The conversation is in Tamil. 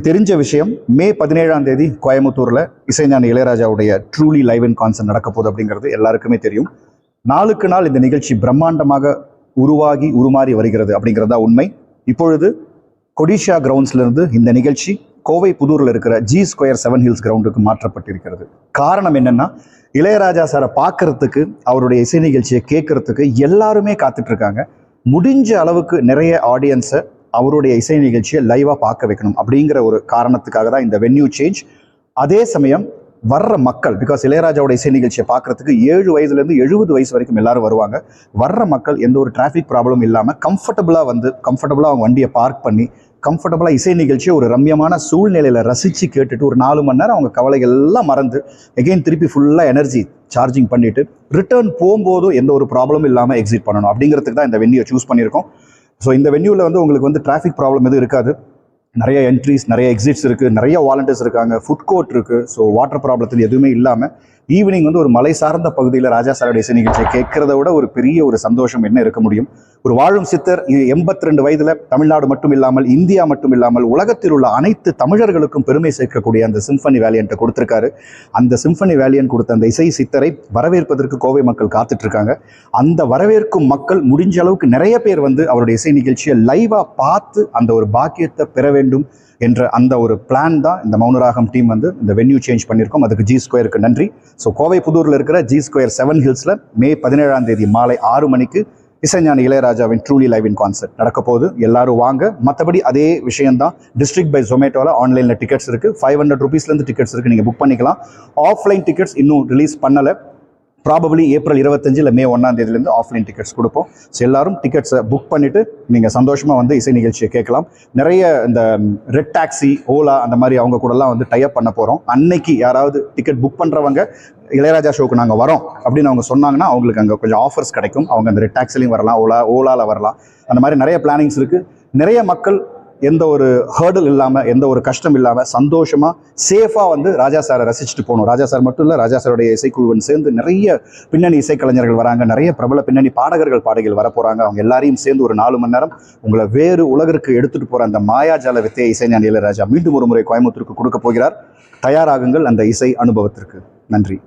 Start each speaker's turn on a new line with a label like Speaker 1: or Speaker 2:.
Speaker 1: தெரிஞ்ச விஷயம், மே 17ஆம் தேதி கோயம்புத்தூரில் இசைஞானி இளையராஜாவுடைய ட்ரூலி லைவ் இன் கான்சர்ட் நடக்க போகுது அப்படிங்கிறது எல்லாருக்குமே தெரியும். நாளுக்கு நாள் இந்த நிகழ்ச்சி பிரம்மாண்டமாக உருவாகி உருமாறி வருகிறது அப்படிங்கிறது தான் உண்மை. இப்பொழுது கொடிஷா கிரவுண்ட்ஸ்லேருந்து இந்த நிகழ்ச்சி கோவை புதூரில் இருக்கிற ஜி ஸ்கொயர் 7 ஹில்ஸ் கிரவுண்டுக்கு மாற்றப்பட்டிருக்கிறது. காரணம் என்னென்னா, இளையராஜா சாரை பார்க்கறதுக்கு, அவருடைய இசை நிகழ்ச்சியை கேட்கறதுக்கு எல்லாருமே காத்துட்டு இருக்காங்க. முடிஞ்ச அளவுக்கு நிறைய ஆடியன்ஸை அவருடைய இசை நிகழ்ச்சியை லைவாக பார்க்க வைக்கணும் அப்படிங்கிற ஒரு காரணத்துக்காக தான் இந்த வென்யூ சேஞ்ச். அதே சமயம் வர்ற மக்கள், பிகாஸ் இளையராஜாவோட இசை நிகழ்ச்சியை பார்க்கறதுக்கு 7 வயதுலேருந்து 70 வயசு வரைக்கும் எல்லாரும் வருவாங்க. வர்ற மக்கள் எந்த ஒரு டிராஃபிக் ப்ராப்ளமும் இல்லாமல் கம்ஃபர்டபுளாக அவங்க வண்டியை பார்க் பண்ணி கம்ஃபர்டபுளாக இசை நிகழ்ச்சியை ஒரு ரம்யமான சூழ்நிலையில் ரசித்து கேட்டுட்டு ஒரு 4 மணி நேரம் அவங்க கவலைகள் எல்லாம் மறந்து எகெயின் திருப்பி ஃபுல்லாக எனர்ஜி சார்ஜிங் பண்ணிவிட்டு ரிட்டர்ன் போகும்போதும் எந்த ஒரு ப்ராப்ளமும் இல்லாமல் எக்ஸிட் பண்ணணும் அப்படிங்கிறதுக்கு தான் இந்த வென்யூவை சூஸ் பண்ணியிருக்கோம். ஸோ இந்த வென்யூவில் உங்களுக்கு டிராஃபிக் ப்ராப்ளம் எதுவும் இருக்காது. நிறைய என்ட்ரிஸ், நிறைய எக்ஸிட்ஸ் இருக்குது, நிறைய வாலண்டியர்ஸ் இருக்காங்க, ஃபுட் கோர்ட் இருக்குது. ஸோ வாட்டர் ப்ராப்ளத்தில் எதுவுமே இல்லாமல் ஈவினிங் ஒரு மலை சார்ந்த பகுதியில் ராஜா சாரோட இசை நிகழ்ச்சியை கேட்கறத விட ஒரு பெரிய ஒரு சந்தோஷம் என்ன இருக்க முடியும்? ஒரு வாழும் சித்தர் 82 வயதில் தமிழ்நாடு மட்டும் இல்லாமல், இந்தியா மட்டும் இல்லாமல், உலகத்தில் உள்ள அனைத்து தமிழர்களுக்கும் பெருமை சேர்க்கக்கூடிய அந்த சிம்பனி வேலியன்ட்டை கொடுத்துருக்காரு. அந்த சிம்பனி வேலியன் கொடுத்த அந்த இசை சித்தரை வரவேற்பதற்கு கோவை மக்கள் காத்துட்டு இருக்காங்க. அந்த வரவேற்கும் மக்கள் முடிஞ்ச அளவுக்கு நிறைய பேர் அவருடைய இசை நிகழ்ச்சியை லைவாக பார்த்து அந்த ஒரு பாக்கியத்தை பெற வேண்டும் என்ற அந்த ஒரு பிளான் தான் இந்த மௌனராகம் டீம் இந்த வென்யூ சேஞ்ச் பண்ணியிருக்கோம். அதுக்கு ஜி ஸ்கொயருக்கு நன்றி. ஸோ கோவை புதூரில் இருக்கிற ஜி ஸ்கொயர் 7 ஹில்ஸில் மே 17ஆம் தேதி மாலை 6 மணிக்கு இசைஞானி இளையராஜாவின் ட்ரூலி லைவ் இன் கான்சர்ட் நடக்க போகுது. எல்லாரும் வாங்க. மற்றபடி அதே விஷயம்தான், டிஸ்ட்ரிக்ட் பை ஜொமேட்டோவில் ஆன்லைனில் டிக்கெட்ஸ் இருக்குது. 500 ரூபீஸ்லேருந்து டிக்கெட்ஸ் இருக்குது, நீங்கள் புக் பண்ணிக்கலாம். ஆஃப்லைன் டிக்கெட்ஸ் இன்னும் ரிலீஸ் பண்ணலை. ப்ராபபிளி ஏப்ரல் 25 இல்லை மே 1ஆம் தேதியிலேருந்து ஆஃப்லைன் டிக்கெட்ஸ் கொடுப்போம். ஸோ எல்லாரும் டிக்கெட்ஸை புக் பண்ணிவிட்டு நீங்கள் சந்தோஷமாக இசை நிகழ்ச்சியை கேட்கலாம். நிறைய இந்த ரெட் டாக்ஸி, ஓலா அந்த மாதிரி அவங்க கூடலாம் டைப் பண்ண போகிறோம். அன்னைக்கு யாராவது டிக்கெட் புக் பண்ணுறவங்க இளையராஜா ஷோக்கு நாங்கள் வரோம் அப்படின்னு அவங்க சொன்னாங்கன்னா அவங்களுக்கு அங்கே கொஞ்சம் ஆஃபர்ஸ் கிடைக்கும். அவங்க அந்த ரெட் டாக்ஸிலையும் வரலாம், ஓலாவில் வரலாம். அந்த மாதிரி நிறைய பிளானிங்ஸ் இருக்குது. நிறைய மக்கள் எந்த ஒரு ஹேர்டல் இல்லாமல், எந்த ஒரு கஷ்டம் இல்லாமல் சந்தோஷமாக சேஃபாக ராஜா சாரை ரசிச்சுட்டு போகணும். ராஜா சார் மட்டும் இல்லை, ராஜா சாருடைய இசைக்குழுவன் சேர்ந்து நிறைய பின்னணி இசைக்கலைஞர்கள் வராங்க, நிறைய பிரபல பின்னணி பாடகர்கள் வர போகிறாங்க. அவங்க எல்லாரையும் சேர்ந்து ஒரு 4 மணி நேரம் உங்களை வேறு உலகிற்கு எடுத்துகிட்டு போகிற அந்த மாயாஜால வித்தையை இசைஞானி இளையராஜா மீண்டும் ஒரு முறை கோயம்புத்தூருக்கு கொடுக்க போகிறார். தயாராகுங்கள் அந்த இசை அனுபவத்திற்கு. நன்றி.